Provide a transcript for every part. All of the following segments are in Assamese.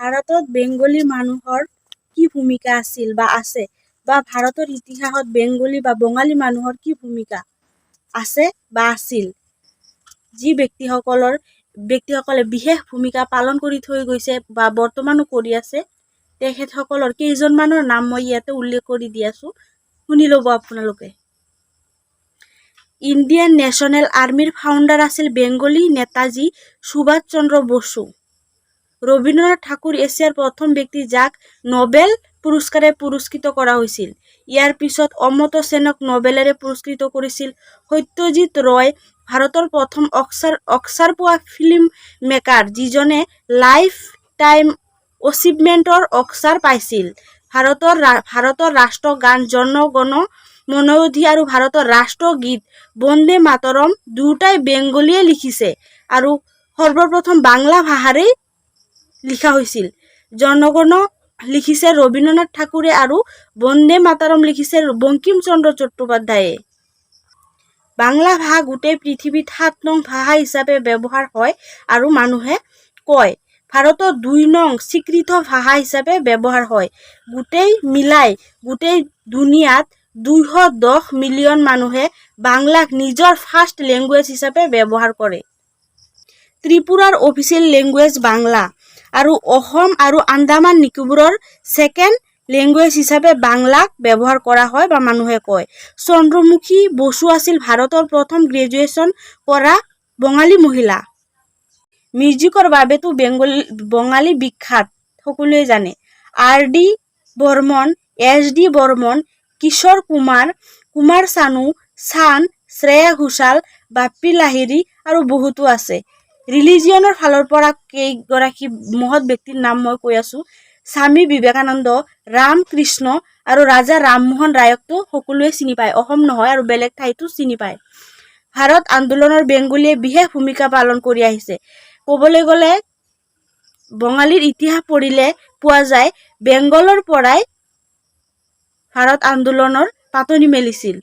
ভাৰতত বেংগলী মানুহৰ কি ভূমিকা আছিল বা আছে, বা ভাৰতৰ ইতিহাসত বেংগলী বা বঙালী মানুহৰ কি ভূমিকা আছে বা আছিল, যি ব্যক্তিসকলে বিশেষ ভূমিকা পালন কৰি থৈ গৈছে বা বৰ্তমানো কৰি আছে, তেখেতসকলৰ কেইজনমানৰ নাম মই ইয়াতে উল্লেখ কৰি দি আছো, শুনি ল'ব আপোনালোকে। ইণ্ডিয়ান নেশ্যনেল আৰ্মিৰ ফাউণ্ডাৰ আছিল বেংগলী নেতাজী সুভাষ চন্দ্ৰ বসু। ৰবীন্দ্ৰনাথ ঠাকুৰ এছিয়াৰ প্ৰথম ব্যক্তি যাক নোবেল পুৰস্কাৰে পুৰস্কৃত কৰা হৈছিল। ইয়াৰ পিছত অমৰ্ত্য সেনক নোবেলেৰে পুৰস্কৃত কৰিছিল। সত্যজিৎ ৰয় ভাৰতৰ প্ৰথম অস্কাৰ পোৱা ফিল্ম মেকাৰ যিজনে লাইফ টাইম অচিভমেণ্টৰ অস্কাৰ পাইছিল। ভাৰতৰ ৰাষ্ট্ৰগান জন গণ মন আৰু ভাৰতৰ ৰাষ্ট্ৰগীত বন্দে মাতৰম দুয়োটাই বেংগলীয়ে লিখিছে আৰু সৰ্বপ্ৰথম বাংলা ভাষাৰেই লিখা হৈছিল। জনগণ লিখিছে ৰবীন্দ্ৰনাথ ঠাকুৰে আৰু বন্দে মাতৰম লিখিছে বঙ্কিম চন্দ্ৰ চট্টোপাধ্যায়ে। বাংলা ভাষা গোটেই পৃথিৱীত ৭ নং ভাষা হিচাপে ব্যৱহাৰ হয় আৰু মানুহে কয় ভাৰতত ২ নং স্বীকৃত ভাষা হিচাপে ব্যৱহাৰ হয়। গোটেই দুনিয়াত ২১০ মিলিয়ন মানুহে বাংলাক নিজৰ ফাৰ্ষ্ট লেংগুৱেজ হিচাপে ব্যৱহাৰ কৰে। ত্ৰিপুৰাৰ অফিচিয়েল লেংগুৱেজ বাংলা আৰু অসম আৰু আন্দামান নিকোবৰৰ ছেকেণ্ড লেংগুৱেজ হিচাপে বাংলাক ব্যৱহাৰ কৰা হয় বা মানুহে কয়। চন্দ্ৰমুখী বসু আছিল ভাৰতৰ প্ৰথম গ্ৰেজুৱেশ্যন কৰা বঙালী মহিলা। মিউজিকৰ বাবেতো বঙালী বিখ্যাত সকলোৱে জানে। R.D. বৰ্মন, S.D. বৰ্মন, কিশোৰ কুমাৰ, কুমাৰ চানু, চান, শ্ৰেয়া ঘোষাল, বাপ্পী লাহিৰী আৰু বহুতো আছে। ৰিলিজিয়নৰ ফালৰ পৰা কেইগৰাকী মহৎ ব্যক্তিৰ নাম মই কৈ আছো। স্বামী বিবেকানন্দ, ৰাম কৃষ্ণ আৰু ৰাজা ৰামমোহন ৰায়কতো সকলোৱে চিনি পায়, অসম নহয় আৰু বেলেগ ঠাইতো চিনি পায়। ভাৰত আন্দোলনৰ বেংগলীয়ে বিশেষ ভূমিকা পালন কৰি আহিছে। ক'বলৈ গ'লে বঙালীৰ ইতিহাস পঢ়িলে পোৱা যায় বেংগলৰ পৰাই ভাৰত আন্দোলনৰ পাতনি মেলিছিল।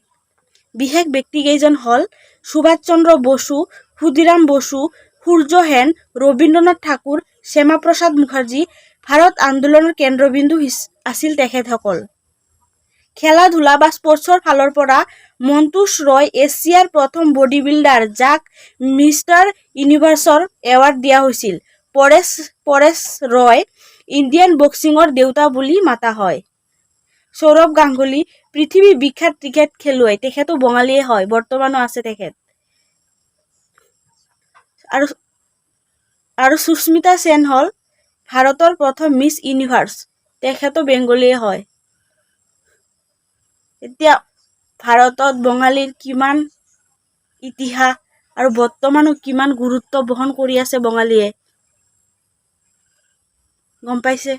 বিশেষ ব্যক্তিকেইজন হ'ল সুভাষ চন্দ্ৰ বসু, ক্ষুদিৰাম বসু, সূৰ্য সেন, ৰবীন্দ্ৰনাথ ঠাকুৰ, শ্যামাপ্ৰসাদ মুখাৰ্জী। ভাৰত আন্দোলনৰ কেন্দ্ৰবিন্দু আছিল তেখেতসকল। খেলা-ধূলা বা স্পৰ্টছৰ ফালৰ পৰা মন্টোছ ৰয় এছিয়াৰ প্ৰথম বডি বিল্ডাৰ যাক মিষ্টাৰ ইউনিভাৰ্ছৰ এৱাৰ্ড দিয়া হৈছিল। পৰেশ ৰয় ইণ্ডিয়ান বক্সিঙৰ দেউতা বুলি মাতা হয়। সৌৰভ গাংগুলী পৃথিৱী বিখ্যাত ক্ৰিকেট খেলুৱৈ, তেখেতো বঙালীয়ে হয়, বৰ্তমানো আছে তেখেত। আৰু সুস্মিতা সেন হ'ল ভাৰতৰ প্ৰথম মিছ ইউনিভাৰ্ছ, তেখেতো বেংগলীয়ে হয়। এতিয়া ভাৰতত বঙালীৰ কিমান ইতিহাস আৰু বৰ্তমানো কিমান গুৰুত্ব বহন কৰি আছে বঙালীয়ে, গম পাইছে।